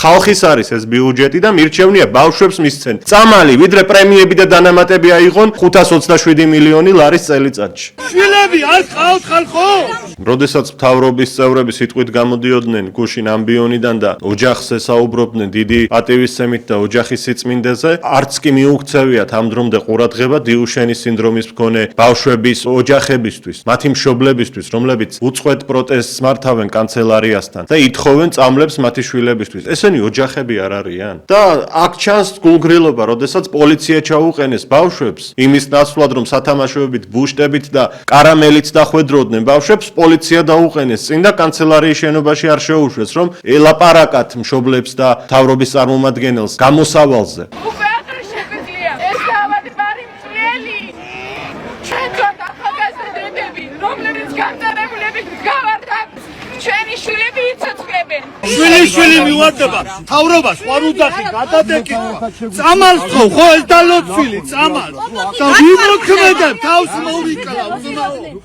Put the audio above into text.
ხალხის არის ეს ბიუჯეტი და მირჩევნია ბავშვებს მისცენ წამალი, ვიდრე პრემიები და დანამატები აიღონ 527 მილიონი ლარის წელიწადში. შვილები არ ყავთ ხალხო? როდესაც მთავრობის წევრები სიტყვით გამოდიოდნენ გუშინ ამბიონიდან და ოჯახზე საუბრობდნენ დიდი პატივისცემით და ოჯახის სიწმინდეზე, არც კი მიუქცევიათ ამ დრომდე ყურადღება დიუშენის სინდრომის მქონე ბავშვების ოჯახებისთვის, მათი მშობლებისთვის, რომლებიც უწყვეტ პროტესტს მართავენ კანცელარიასთან და ითხოვენ წამლებს მათი შვილებისთვის. ესენი ოჯახები არ არიან? და აქ ჩანს გულგრილობა, როდესაც პოლიცია ჩაუყენეს ბავშვებს იმის ნაცვლად, რომ სათამაშოებით, ბუშტებით და კარამელით დახვედროდნენ ბავშვებს, პოლიცია დაუყენეს წინ და კანცელარიის შენობაში არ შეუშვეს, რომ ელაპარაკათ მშობლებს და მთავრობის წარმომადგენელს გამოსავალზე. უკვე აღარ შეგვიძლია ეს თავადი მარიმწველი ჩვენ ვართ ახალგაზრდები, რომლებიც განტარებულებით გავართ აქ, ჩვენი შვილები იცოცხლებენ. შვილი მივარდება თავრობას ვარ უძახი გადადეკითხვა წამალს ხო ეს დალოცვილი წამალს და ვიმოქმედებ თავს მოვიკლა უზმაო